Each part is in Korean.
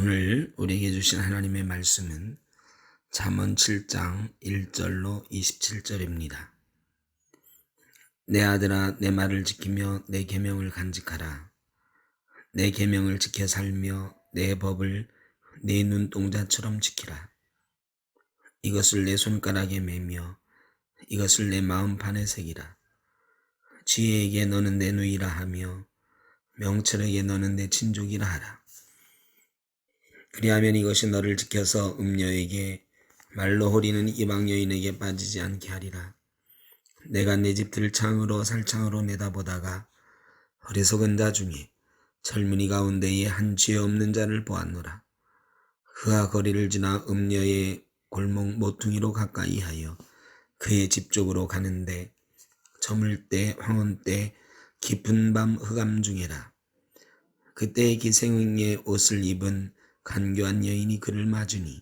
오늘 우리에게 주신 하나님의 말씀은 잠언 7장 1절로 27절입니다. 내 아들아, 내 말을 지키며 내 계명을 간직하라. 내 계명을 지켜 살며 내 법을 내 눈동자처럼 지키라. 이것을 내 손가락에 매며 이것을 내 마음판에 새기라. 지혜에게 너는 내 누이라 하며 명철에게 너는 내 친족이라 하라. 그리하면 이것이 너를 지켜서 음녀에게 말로 호리는 이방 여인에게 빠지지 않게 하리라. 내가 내 집 들창으로 살창으로 내다보다가 어리석은 자 중에 젊은이 가운데에 한 죄 없는 자를 보았노라. 그가 거리를 지나 음녀의 골목 모퉁이로 가까이 하여 그의 집 쪽으로 가는데 저물 때 황혼 때 깊은 밤 흑암 중에라. 그때 기생의 옷을 입은 간교한 여인이 그를 맞으니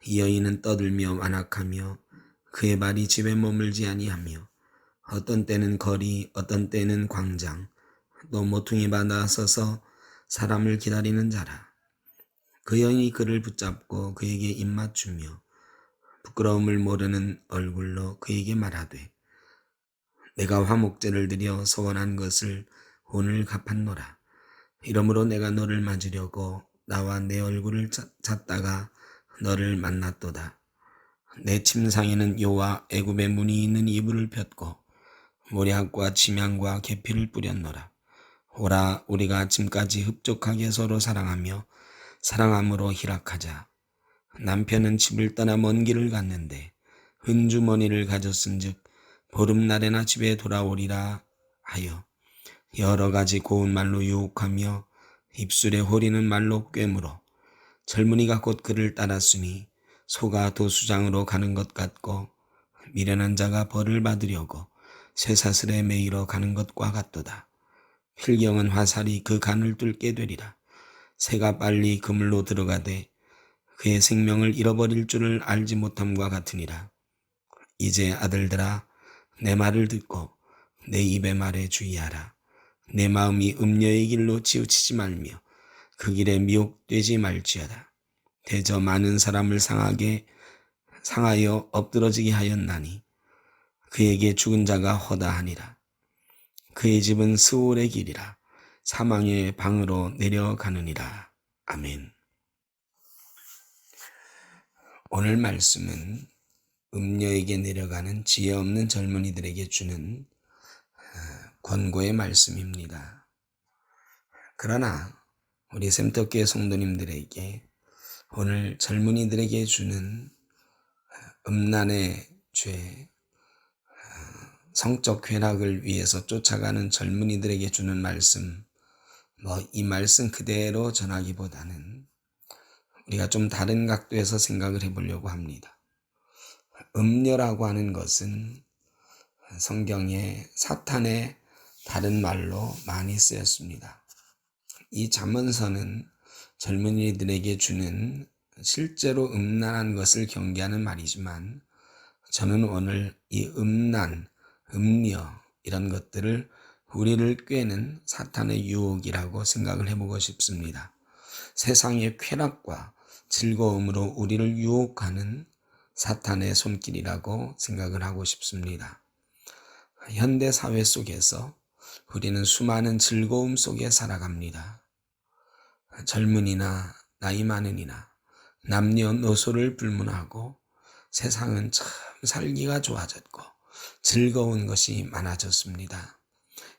이 여인은 떠들며 완악하며 그의 발이 집에 머물지 아니하며 어떤 때는 거리 어떤 때는 광장 또 모퉁이 바다 서서 사람을 기다리는 자라. 그 여인이 그를 붙잡고 그에게 입맞추며 부끄러움을 모르는 얼굴로 그에게 말하되 내가 화목제를 드려 서원한 것을 오늘 갚았노라. 이러므로 내가 너를 맞으려고 나와 내 얼굴을 찾다가 너를 만났도다. 내 침상에는 요와 애굽의 문이 있는 이불을 폈고 모략과 침향과 계피를 뿌렸노라. 오라, 우리가 아침까지 흡족하게 서로 사랑하며 사랑함으로 희락하자. 남편은 집을 떠나 먼 길을 갔는데 은주머니를 가졌은즉 보름날에나 집에 돌아오리라 하여 여러 가지 고운 말로 유혹하며 입술에 호리는 말로 꿰물어 젊은이가 곧 그를 따랐으니 소가 도수장으로 가는 것 같고 미련한 자가 벌을 받으려고 쇠사슬에 매이러 가는 것과 같도다. 필경은 화살이 그 간을 뚫게 되리라. 새가 빨리 그물로 들어가되 그의 생명을 잃어버릴 줄을 알지 못함과 같으니라. 이제 아들들아, 내 말을 듣고 내 입의 말에 주의하라. 내 마음이 음녀의 길로 치우치지 말며 그 길에 미혹되지 말지어다. 대저 많은 사람을 상하여 엎드러지게 하였나니 그에게 죽은 자가 허다하니라. 그의 집은 스올의 길이라 사망의 방으로 내려가느니라. 아멘. 오늘 말씀은 음녀에게 내려가는 지혜 없는 젊은이들에게 주는 권고의 말씀입니다. 그러나 우리 샘터교회 성도님들에게 오늘 젊은이들에게 주는 음란의 죄, 성적 쾌락을 위해서 쫓아가는 젊은이들에게 주는 말씀, 이 말씀 그대로 전하기보다는 우리가 좀 다른 각도에서 생각을 해보려고 합니다. 음녀라고 하는 것은 성경에 사탄의 다른 말로 많이 쓰였습니다. 이 잠언서는 젊은이들에게 주는 실제로 음란한 것을 경계하는 말이지만 저는 오늘 이 음란, 음녀 이런 것들을 우리를 꿰는 사탄의 유혹이라고 생각을 해보고 싶습니다. 세상의 쾌락과 즐거움으로 우리를 유혹하는 사탄의 손길이라고 생각을 하고 싶습니다. 현대 사회 속에서 우리는 수많은 즐거움 속에 살아갑니다. 젊은이나 나이 많은이나 남녀노소를 불문하고 세상은 참 살기가 좋아졌고 즐거운 것이 많아졌습니다.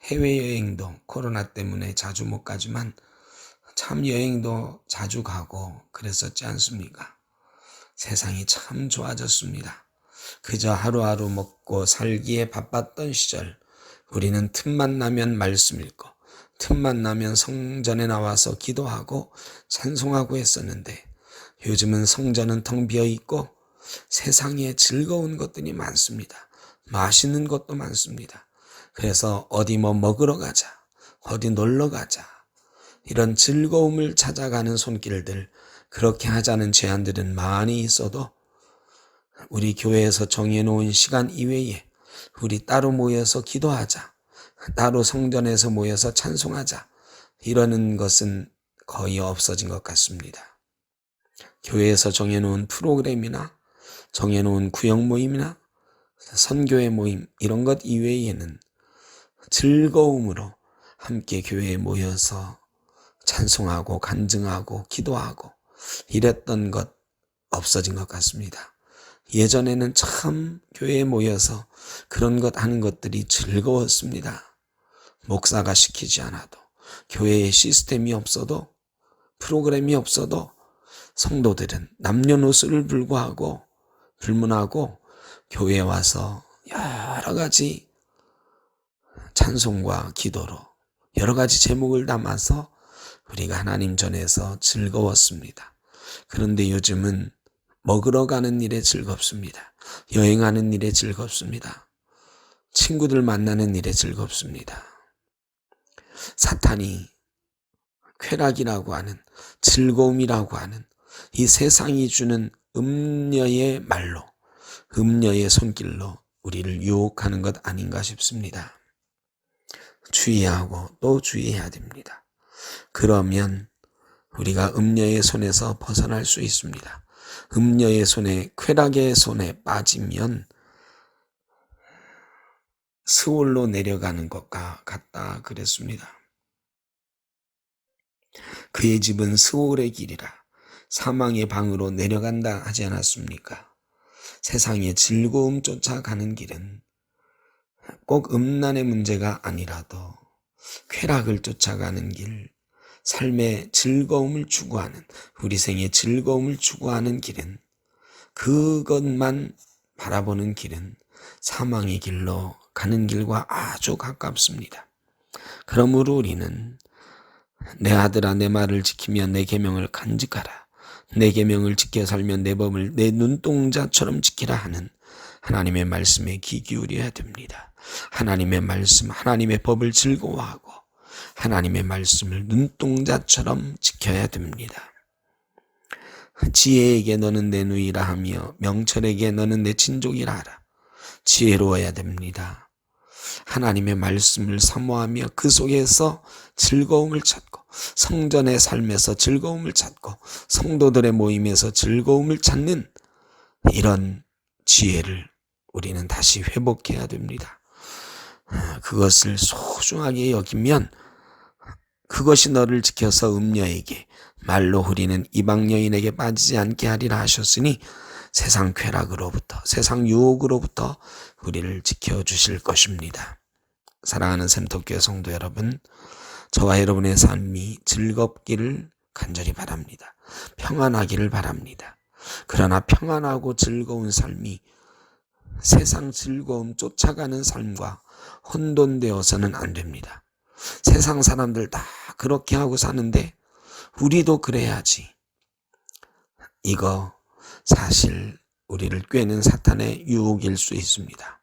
해외여행도 코로나 때문에 자주 못 가지만 참 여행도 자주 가고 그랬었지 않습니까? 세상이 참 좋아졌습니다. 그저 하루하루 먹고 살기에 바빴던 시절 우리는 틈만 나면 말씀 읽고 틈만 나면 성전에 나와서 기도하고 찬송하고 했었는데 요즘은 성전은 텅 비어 있고 세상에 즐거운 것들이 많습니다. 맛있는 것도 많습니다. 그래서 어디 먹으러 가자, 어디 놀러 가자 이런 즐거움을 찾아가는 손길들, 그렇게 하자는 제안들은 많이 있어도 우리 교회에서 정해놓은 시간 이외에 우리 따로 모여서 기도하자, 따로 성전에서 모여서 찬송하자 이러는 것은 거의 없어진 것 같습니다. 교회에서 정해놓은 프로그램이나 정해놓은 구역 모임이나 선교회 모임 이런 것 이외에는 즐거움으로 함께 교회에 모여서 찬송하고 간증하고 기도하고 이랬던 것 없어진 것 같습니다. 예전에는 참 교회에 모여서 그런 것 하는 것들이 즐거웠습니다. 목사가 시키지 않아도, 교회에 시스템이 없어도, 프로그램이 없어도 성도들은 남녀노소를 불문하고 교회에 와서 여러 가지 찬송과 기도로 여러 가지 제목을 담아서 우리가 하나님 전에서 즐거웠습니다. 그런데 요즘은 먹으러 가는 일에 즐겁습니다. 여행하는 일에 즐겁습니다. 친구들 만나는 일에 즐겁습니다. 사탄이 쾌락이라고 하는, 즐거움이라고 하는 이 세상이 주는 음녀의 말로, 음녀의 손길로 우리를 유혹하는 것 아닌가 싶습니다. 주의하고 또 주의해야 됩니다. 그러면 우리가 음녀의 손에서 벗어날 수 있습니다. 음녀의 손에, 쾌락의 손에 빠지면 스올로 내려가는 것과 같다 그랬습니다. 그의 집은 스올의 길이라 사망의 방으로 내려간다 하지 않았습니까? 세상의 즐거움 쫓아가는 길은 꼭 음란의 문제가 아니라도 쾌락을 쫓아가는 길, 삶의 즐거움을 추구하는, 우리 생의 즐거움을 추구하는 길은, 그것만 바라보는 길은 사망의 길로 가는 길과 아주 가깝습니다. 그러므로 우리는 내 아들아 내 말을 지키며 내 계명을 간직하라. 내 계명을 지켜 살면 내 법을 내 눈동자처럼 지키라 하는 하나님의 말씀에 귀 기울여야 됩니다. 하나님의 말씀, 하나님의 법을 즐거워하고 하나님의 말씀을 눈동자처럼 지켜야 됩니다. 지혜에게 너는 내 누이라 하며 명철에게 너는 내 친족이라 하라. 지혜로워야 됩니다. 하나님의 말씀을 사모하며 그 속에서 즐거움을 찾고, 성전의 삶에서 즐거움을 찾고, 성도들의 모임에서 즐거움을 찾는 이런 지혜를 우리는 다시 회복해야 됩니다. 그것을 소중하게 여기면 그것이 너를 지켜서 음녀에게, 말로 후리는 이방 여인에게 빠지지 않게 하리라 하셨으니 세상 쾌락으로부터, 세상 유혹으로부터 우리를 지켜주실 것입니다. 사랑하는 샘터교회 성도 여러분, 저와 여러분의 삶이 즐겁기를 간절히 바랍니다. 평안하기를 바랍니다. 그러나 평안하고 즐거운 삶이 세상 즐거움 쫓아가는 삶과 혼돈되어서는 안 됩니다. 세상 사람들 다 그렇게 하고 사는데 우리도 그래야지. 이거 사실 우리를 꿰는 사탄의 유혹일 수 있습니다.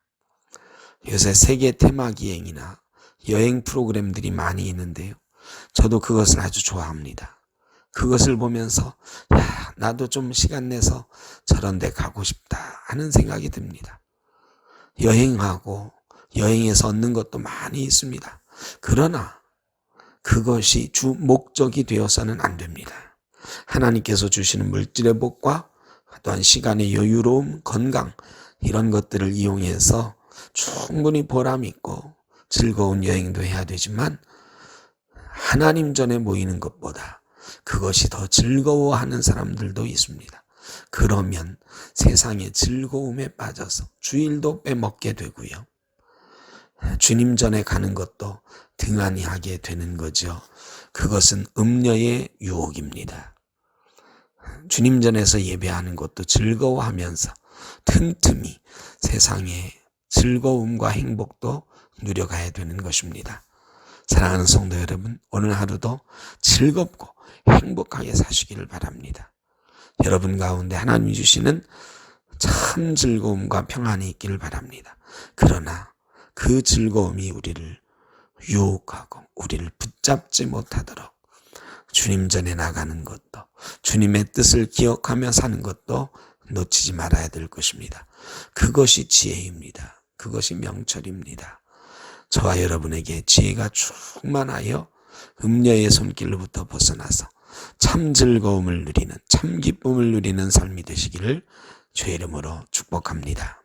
요새 세계 테마기행이나 여행 프로그램들이 많이 있는데요. 저도 그것을 아주 좋아합니다. 그것을 보면서 나도 좀 시간 내서 저런 데 가고 싶다 하는 생각이 듭니다. 여행하고 여행에서 얻는 것도 많이 있습니다. 그러나 그것이 주 목적이 되어서는 안 됩니다. 하나님께서 주시는 물질의 복과 또한 시간의 여유로움, 건강 이런 것들을 이용해서 충분히 보람 있고 즐거운 여행도 해야 되지만 하나님 전에 모이는 것보다 그것이 더 즐거워하는 사람들도 있습니다. 그러면 세상의 즐거움에 빠져서 주일도 빼먹게 되고요. 주님 전에 가는 것도 등한히 하게 되는 거죠. 그것은 음녀의 유혹입니다. 주님 전에서 예배하는 것도 즐거워하면서 틈틈이 세상의 즐거움과 행복도 누려가야 되는 것입니다. 사랑하는 성도 여러분, 오늘 하루도 즐겁고 행복하게 사시기를 바랍니다. 여러분 가운데 하나님이 주시는 참 즐거움과 평안이 있기를 바랍니다. 그러나 그 즐거움이 우리를 유혹하고 우리를 붙잡지 못하도록 주님 전에 나가는 것도, 주님의 뜻을 기억하며 사는 것도 놓치지 말아야 될 것입니다. 그것이 지혜입니다. 그것이 명철입니다. 저와 여러분에게 지혜가 충만하여 음녀의 손길로부터 벗어나서 참 즐거움을 누리는, 참 기쁨을 누리는 삶이 되시기를 주의 이름으로 축복합니다.